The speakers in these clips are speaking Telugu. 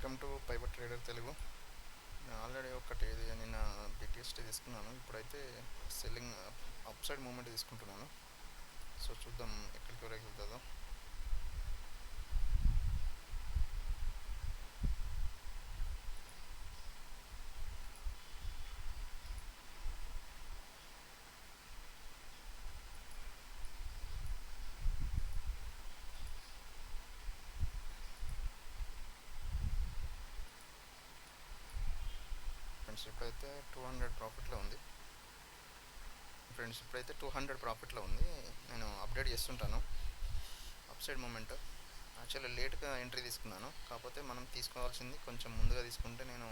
Welcome to pivot trader Telugu. నేను ఆల్రెడీ ఒకటి నిన్న బిటిఎస్టీ తీసుకున్నాను. ఇప్పుడైతే సెల్లింగ్ అప్ సైడ్ మూమెంట్ తీసుకుంటున్నాను. సో చూద్దాం ఎక్కడికి వరకు వెళ్తుందో. ఫ్రెండ్స్ ఇప్పుడైతే 200 ప్రాఫిట్లో ఉంది. నేను అప్డేట్ చేస్తుంటాను. అప్ సైడ్ మూమెంట్ యాక్చువల్లీ లేట్గా ఎంట్రీ తీసుకున్నాను. కాకపోతే మనం తీసుకోవాల్సింది కొంచెం ముందుగా తీసుకుంటే నేను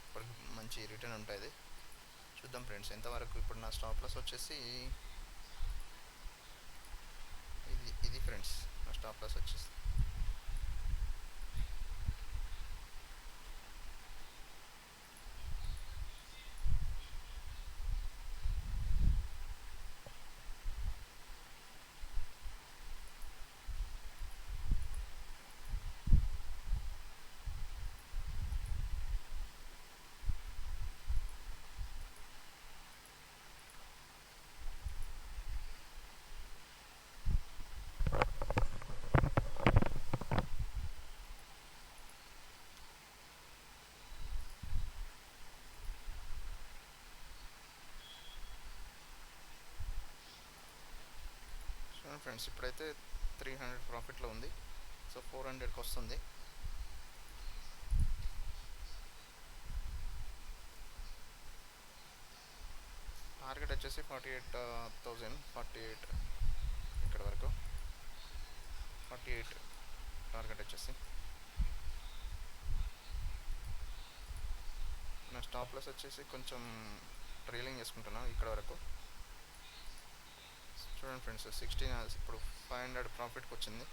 ఇప్పటికి మంచి రిటర్న్ ఉంటుంది. చూద్దాం ఫ్రెండ్స్ ఎంతవరకు. ఇప్పుడు నా స్టాప్ లాస్ వచ్చేసి ఇది ఫ్రెండ్స్. నా స్టాప్ లాస్ వచ్చేసి ఫ్రెండ్స్ ఇప్పుడైతే 300 ప్రాఫిట్లో ఉంది. సో 400కి వస్తుంది. టార్గెట్ వచ్చేసి 48,000 ఇక్కడ వరకు 48 టార్గెట్ వచ్చేసి. నా స్టాప్ లాస్ వచ్చేసి కొంచెం ట్రైలింగ్ చేసుకుంటున్నాను ఇక్కడ వరకు. చూడండి ఫ్రెండ్స్ 16 ఇప్పుడు 500 ప్రాఫిట్కి వచ్చింది.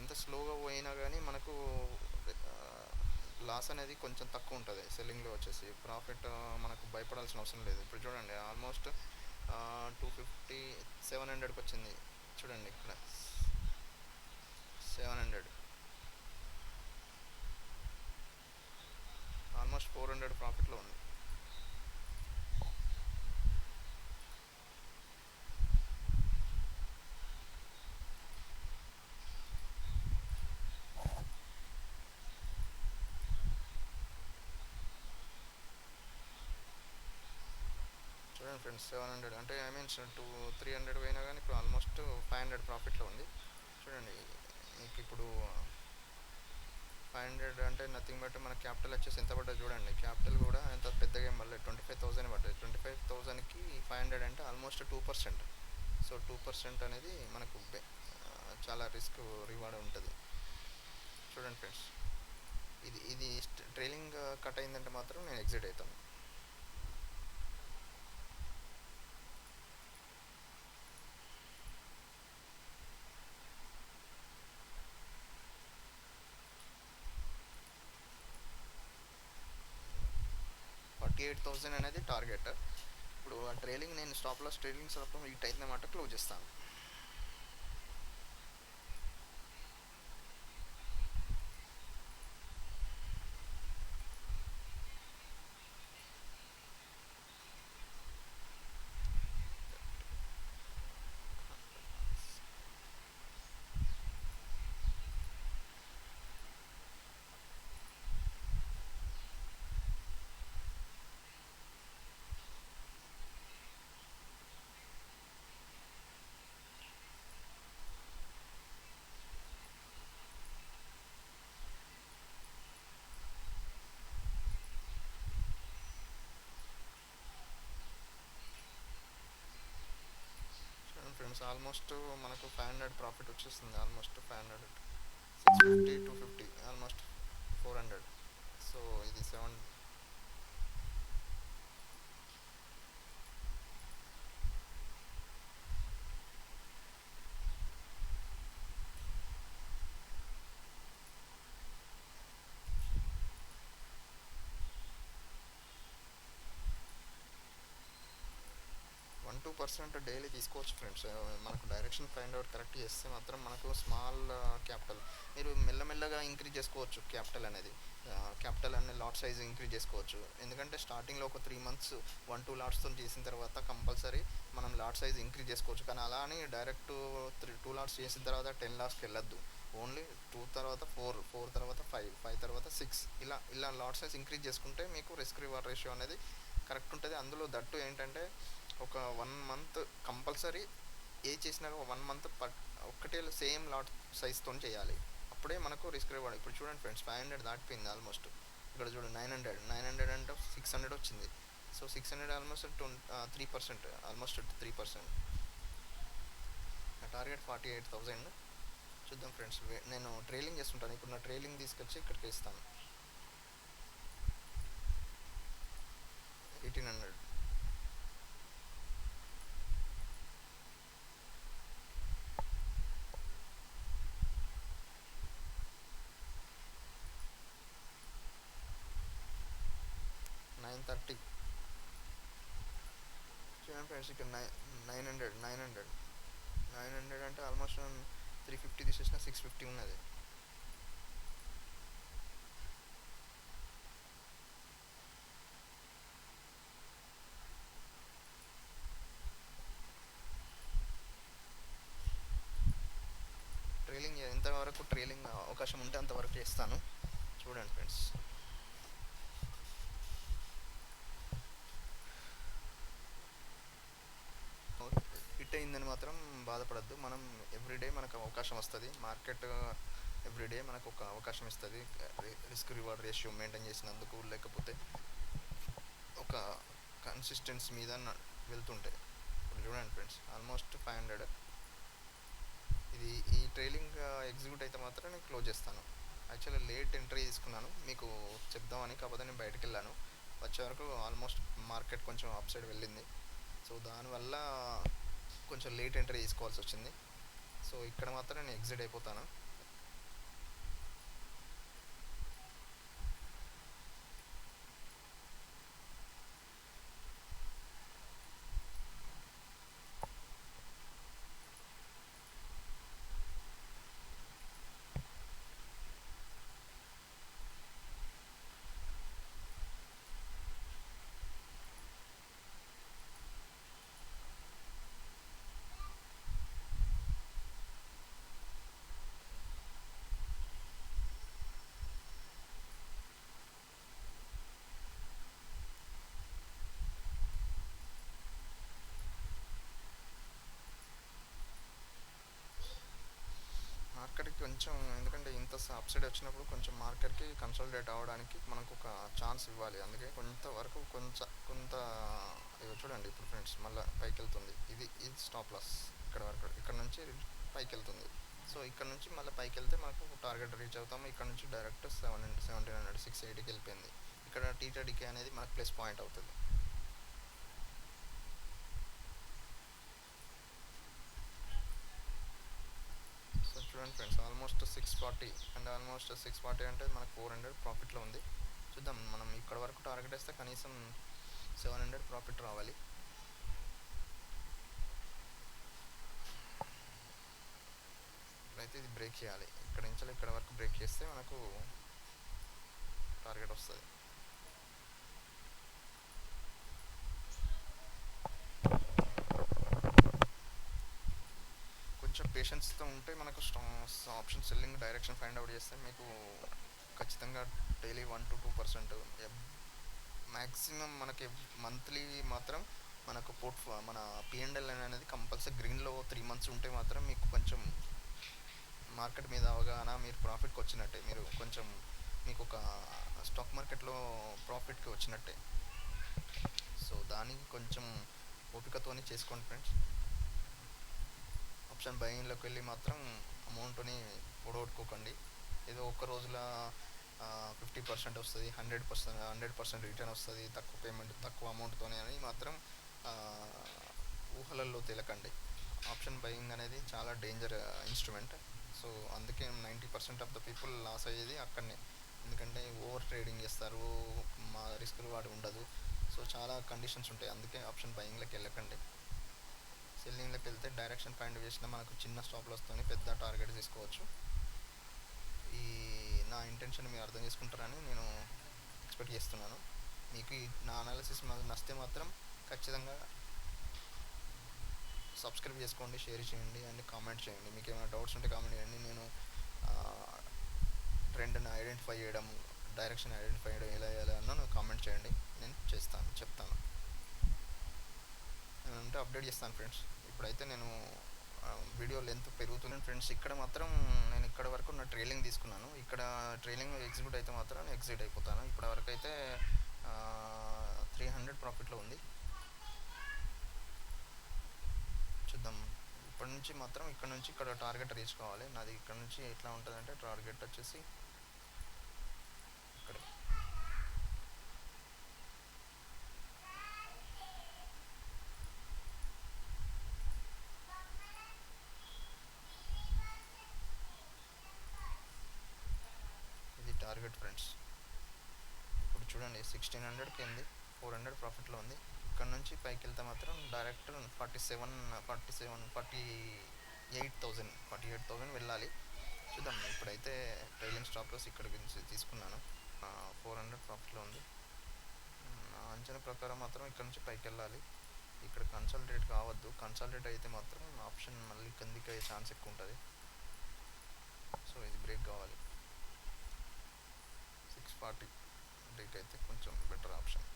ఎంత స్లోగా పోయినా కానీ మనకు లాస్ అనేది కొంచెం తక్కువ ఉంటుంది. సెల్లింగ్లో వచ్చేసి ప్రాఫిట్ మనకు భయపడాల్సిన అవసరం లేదు. ఇప్పుడు చూడండి ఆల్మోస్ట్ 250 700కి వచ్చింది. చూడండి ఇక్కడ 700, ఆల్మోస్ట్ 400 ప్రాఫిట్లో ఉంది. చూడండి ఫ్రెండ్స్ 700 అంటే 300 పోయినా కానీ ఇప్పుడు ఆల్మోస్ట్ 500 ప్రాఫిట్లో ఉంది. చూడండి మీకు ఇప్పుడు 500 అంటే నథింగ్ బట్ మన క్యాపిటల్ వచ్చేసి ఎంత పడ్డది చూడండి. క్యాపిటల్ కూడా ఎంత పెద్దగా ఏం పడలేదు, 25,000 పడ్డది. 25,000కి 500 అంటే ఆల్మోస్ట్ 2%. సో 2% అనేది మనకు చాలా రిస్క్ రివార్డ్ ఉంటుంది. చూడండి ఫ్రెండ్స్ ఇది ట్రైలింగ్ కట్ అయిందంటే మాత్రం నేను ఎగ్జిట్ అవుతాను. $48,000 అనేది టార్గెట్. ఇప్పుడు ఆ ట్రైలింగ్ నేను stop loss trailing stop hit అయిందన్నమాట, క్లోజ్ చేస్తాను. ఫ్రెండ్స్ ఆల్మోస్ట్ మనకు 500 ప్రాఫిట్ వచ్చేస్తుంది. Almost 500, 650, 250, almost 400. సో ఇది 7. 10% డైలీ తీసుకోవచ్చు ఫ్రెండ్స్. మనకు డైరెక్షన్ ఫైండ్ అవుట్ కరెక్ట్ చేస్తే మాత్రం మనకు స్మాల్ క్యాపిటల్ మీరు మెల్లమెల్లగా ఇంక్రీజ్ చేసుకోవచ్చు. క్యాపిటల్ అనే లాట్ సైజ్ ఇంక్రీజ్ చేసుకోవచ్చు. ఎందుకంటే స్టార్టింగ్లో ఒక 3 months 1-2 లాట్స్తో చేసిన తర్వాత కంపల్సరీ మనం లాట్ సైజ్ ఇంక్రీజ్ చేసుకోవచ్చు. కానీ అలా అని డైరెక్ట్ 2 లాట్స్ చేసిన తర్వాత 10 లాట్స్కి వెళ్ళొద్దు. ఓన్లీ 2 తర్వాత 4 తర్వాత 5 తర్వాత 6 ఇలా లాట్ సైజ్ ఇంక్రీజ్ చేసుకుంటే మీకు రిస్క్ రివార్డ్ రేషియో అనేది కరెక్ట్ ఉంటుంది. అందులో దట్టు ఏంటంటే ఒక 1 month కంపల్సరీ చేసినా 1 month ఒక్కటే సేమ్ లాట్ సైజ్తో చేయాలి. అప్పుడే మనకు రిస్క్ రివార్డ్. ఇప్పుడు చూడండి ఫ్రెండ్స్, 500 దాటిపోయింది ఆల్మోస్ట్. ఇక్కడ చూడండి 900 అంటే 600 వచ్చింది. So 600 almost 3%, almost 3%. నా టార్గెట్ 48,000. చూద్దాం ఫ్రెండ్స్, నేను ట్రైలింగ్ చేస్తుంటాను. ఇప్పుడు నా ట్రైలింగ్ తీసుకొచ్చి ఇక్కడికి ఇస్తాను. 1800. చూడండి ఫ్రెండ్స్, ఇక్కడ 900 అంటే ఆల్మోస్ట్ 350 తీసేసిన 650 ఉన్నది. ట్రైలింగ్ ఎంతవరకు ట్రైలింగ్ అవకాశం ఉంటే అంతవరకు చేస్తాను. చూడండి ఫ్రెండ్స్, హిట్ అయిందని మాత్రం బాధపడద్దు. మనం ఎవ్రీడే మనకు అవకాశం వస్తుంది. మార్కెట్ ఎవ్రీడే మనకు ఒక అవకాశం ఇస్తుంది రిస్క్ రివార్డ్ రేషియో మెయింటైన్ చేసినందుకు, లేకపోతే ఒక కన్సిస్టెన్సీ మీద వెళ్తుంటే. ఇప్పుడు చూడండి ఫ్రెండ్స్, ఆల్మోస్ట్ 500. ఈ ట్రైలింగ్ ఎగ్జిక్యూట్ అయితే మాత్రం నేను క్లోజ్ చేస్తాను. యాక్చువల్లీ లేట్ ఎంట్రీ తీసుకున్నాను మీకు చెప్దామని, కాకపోతే నేను బయటకు వెళ్ళాను. వచ్చే వరకు ఆల్మోస్ట్ మార్కెట్ కొంచెం అప్ సైడ్ వెళ్ళింది. సో దానివల్ల కొంచెం లేట్ ఎంట్రీ తీసుకోవాల్సి వచ్చింది. సో ఇక్కడ మాత్రం నేను ఎగ్జిట్ అయిపోతాను. మార్కెట్కి కొంచెం, ఎందుకంటే ఇంత సబ్సిడీ వచ్చినప్పుడు కొంచెం మార్కెట్కి కన్సాలిడేట్ అవ్వడానికి మనకు ఒక ఛాన్స్ ఇవ్వాలి. అందుకే కొంతవరకు కొంత ఇవి చూడండి. ఇప్పుడు ఫ్రెండ్స్ మళ్ళీ పైకి వెళ్తుంది. ఇది స్టాప్ లాస్. ఇక్కడ నుంచి పైకి వెళ్తుంది. సో ఇక్కడ నుంచి మళ్ళీ పైకి వెళ్తే మనకు టార్గెట్ రీచ్ అవుతాము. ఇక్కడ నుంచి డైరెక్ట్ 1700 680కి వెళ్ళిపోయింది. ఇక్కడ టీటీడీకే అనేది మనకు ప్లస్ పాయింట్ అవుతుంది. చూడండి ఫ్రెండ్స్, ఆల్మోస్ట్ 640 అండ్ ఆల్మోస్ట్ 640 అంటే మనకు 400 ప్రాఫిట్లో ఉంది. చూద్దాం, మనం ఇక్కడ వరకు టార్గెట్ వేస్తే కనీసం 700 ప్రాఫిట్ రావాలి. ఇప్పుడైతే ఇది బ్రేక్ చేయాలి. ఇక్కడ నుంచి ఇక్కడ వరకు బ్రేక్ చేస్తే మనకు టార్గెట్ వస్తుంది. కొంచెం పేషెన్స్తో ఉంటే మనకు option selling direction find out చేస్తే మీకు ఖచ్చితంగా డైలీ 1 to 2% మ్యాక్సిమం మనకి మంత్లీ మాత్రం మనకు మన పిఎండ్ఎల్ అనేది కంపల్సరీ గ్రీన్లో 3 months ఉంటే మాత్రం మీకు కొంచెం మార్కెట్ మీద అవగాహన, మీరు ప్రాఫిట్కి వచ్చినట్టే. మీకు ఒక స్టాక్ మార్కెట్లో ప్రాఫిట్కి వచ్చినట్టే. సో దానికి కొంచెం ఓపికతోని చేసుకోండి ఫ్రెండ్స్. ఆప్షన్ బయింగ్లోకి వెళ్ళి మాత్రం అమౌంట్ని పొడగొట్టుకోకండి. ఏదో ఒక్క రోజులో 50% వస్తుంది, 100% రిటర్న్ వస్తుంది, తక్కువ పేమెంట్ తక్కువ అమౌంట్తోనే అని మాత్రం ఊహలల్లో తేలకండి. ఆప్షన్ బయింగ్ అనేది చాలా డేంజర్ ఇన్స్ట్రుమెంట్. సో అందుకే 90% ఆఫ్ ద పీపుల్ లాస్ అయ్యేది అక్కడనే. ఎందుకంటే ఓవర్ ట్రేడింగ్ చేస్తారు, మా రిస్క్ రివార్డ్ ఉండదు. సో చాలా కండిషన్స్ ఉంటాయి. అందుకే ఆప్షన్ బయింగ్లోకి వెళ్ళకండి. సెల్లింగ్లోకి వెళ్తే డైరెక్షన్ ఫైండ్ చేసిన మనకు చిన్న స్టాప్ లాస్తోని పెద్ద టార్గెట్ తీసుకోవచ్చు. ఈ నా ఇంటెన్షన్ మీరు అర్థం చేసుకుంటారని నేను ఎక్స్పెక్ట్ చేస్తున్నాను. మీకు ఈ నా అనాలిసిస్ నచ్చితే మాత్రం ఖచ్చితంగా సబ్స్క్రైబ్ చేసుకోండి, షేర్ చేయండి అండ్ కామెంట్ చేయండి. మీకు ఏమైనా డౌట్స్ ఉంటే కామెంట్ చేయండి. నేను ట్రెండ్ని ఐడెంటిఫై చేయడం, డైరెక్షన్ ఐడెంటిఫై చేయడం ఎలా అన్నా కామెంట్ చేయండి, నేను చెప్తాను. నేను ఉంటే అప్డేట్ చేస్తాను ఫ్రెండ్స్. ఇప్పుడైతే నేను వీడియో లెంత్ పెరుగుతున్నాను ఫ్రెండ్స్. ఇక్కడ మాత్రం నేను ఇక్కడ వరకు నా ట్రైలింగ్ తీసుకున్నాను. ఇక్కడ ట్రైలింగ్ ఎగ్జిక్యూట్ అయితే మాత్రం ఎగ్జిట్ అయిపోతాను. ఇప్పటి వరకు అయితే 300 ప్రాఫిట్లో ఉంది. చూద్దాం. ఇప్పటి నుంచి మాత్రం ఇక్కడ నుంచి ఇక్కడ టార్గెట్ రీచ్ కావాలి. నాది ఇక్కడ నుంచి ఎట్లా ఉంటుందంటే టార్గెట్ వచ్చేసి ఇక్కడ ఇది టార్గెట్ ఫ్రెండ్స్. ఇప్పుడు చూడండి 1600కి ఉంది, 400 ప్రాఫిట్లో ఉంది. ఇక్కడ నుంచి పైకి వెళ్తే మాత్రం డైరెక్ట్ 48,000 వెళ్ళాలి. చూద్దాం. ఇప్పుడైతే ట్రైలింగ్ స్టాప్ లాస్ ఇక్కడ గురించి తీసుకున్నాను. 400 ప్రాఫిట్లో ఉంది. నా అంచనా ప్రకారం మాత్రం ఇక్కడ నుంచి పైకి వెళ్ళాలి. ఇక్కడ కన్సల్టేట్ కావద్దు. కన్సల్టేట్ అయితే మాత్రం ఆప్షన్ మళ్ళీ కిందికి అయ్యే ఛాన్స్ ఎక్కువ ఉంటుంది. సో ఇది బ్రేక్ కావాలి. 640 బ్రేక్ అయితే కొంచెం బెటర్ ఆప్షన్.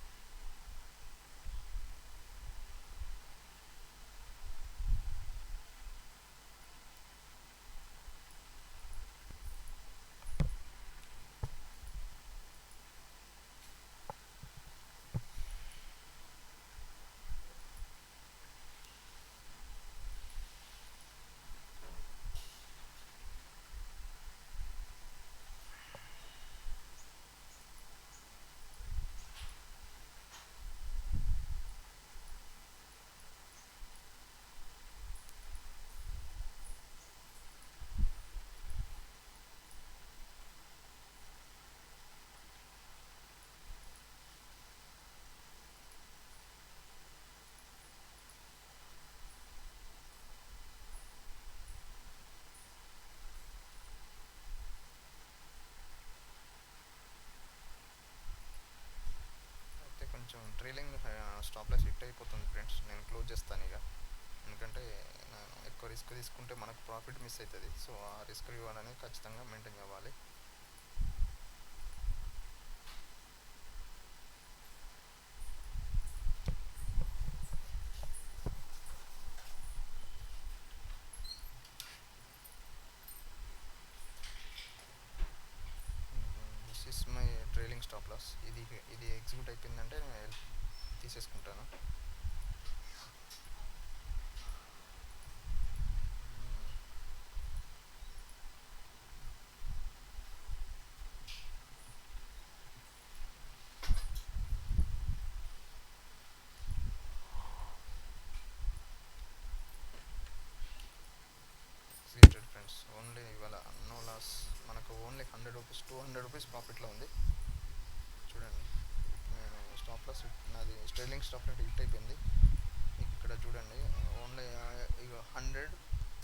కొంచెం ట్రైలింగ్ స్టాప్ లాస్ హిట్ అయిపోతుంది ఫ్రెండ్స్. నేను క్లోజ్ చేస్తాను ఇక. ఎందుకంటే నేను ఎక్కువ రిస్క్ తీసుకుంటే మనకు ప్రాఫిట్ మిస్ అవుతుంది. సో ఆ రిస్క్ రివార్డ్ అనేది ఖచ్చితంగా మెయింటైన్ అవ్వాలి. This is my trailing stop loss. ఇది ఎగ్జిక్యూట్ అయిపోయిందంటే నేను తీసేసుకుంటాను. Executed friends. ఓన్లీ ఇవాళ నో లాస్. మనకు ఓన్లీ 100 రూపీస్ 200 రూపీస్ ప్రాఫిట్లో ఉంది. చూడండి. నేను స్టాప్ లాస్ నాది ట్రైలింగ్ స్టాప్ లాస్ హిట్ అయిపోయింది. మీకు ఇక్కడ చూడండి ఓన్లీ ఇక 100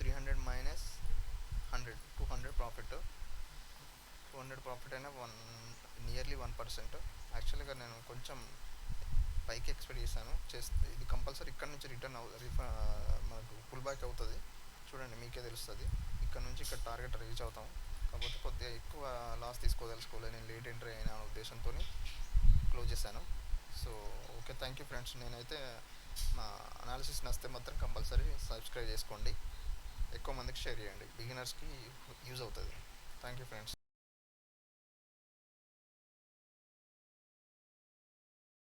300 మైనస్ 100 200 ప్రాఫిట్. 200 ప్రాఫిట్ అయినా నియర్లీ 1%. యాక్చువల్గా నేను కొంచెం పైకి ఎక్స్పెక్ట్ చేశాను. ఇది కంపల్సరీ ఇక్కడ నుంచి మనకు పుల్ బ్యాక్ అవుతుంది. చూడండి మీకే తెలుస్తుంది. ఇక్కడ నుంచి ఇక్కడ టార్గెట్ రీచ్ అవుతాం. కాకపోతే కొద్దిగా ఎక్కువ లాస్ తీసుకోదలుచుకోలేదు. నేను లేట్ ఎంట్రీ అయిన ఉద్దేశంతో క్లోజ్ చేశాను. So okay, thank you friends. నేనైతే నా అనాలిసిస్ నచ్చితే మాత్రం కంపల్సరీ సబ్స్క్రైబ్ చేసుకోండి, ఎక్కువ మందికి షేర్ చేయండి. బిగినర్స్కి యూజ్ అవుతుంది. Thank you friends.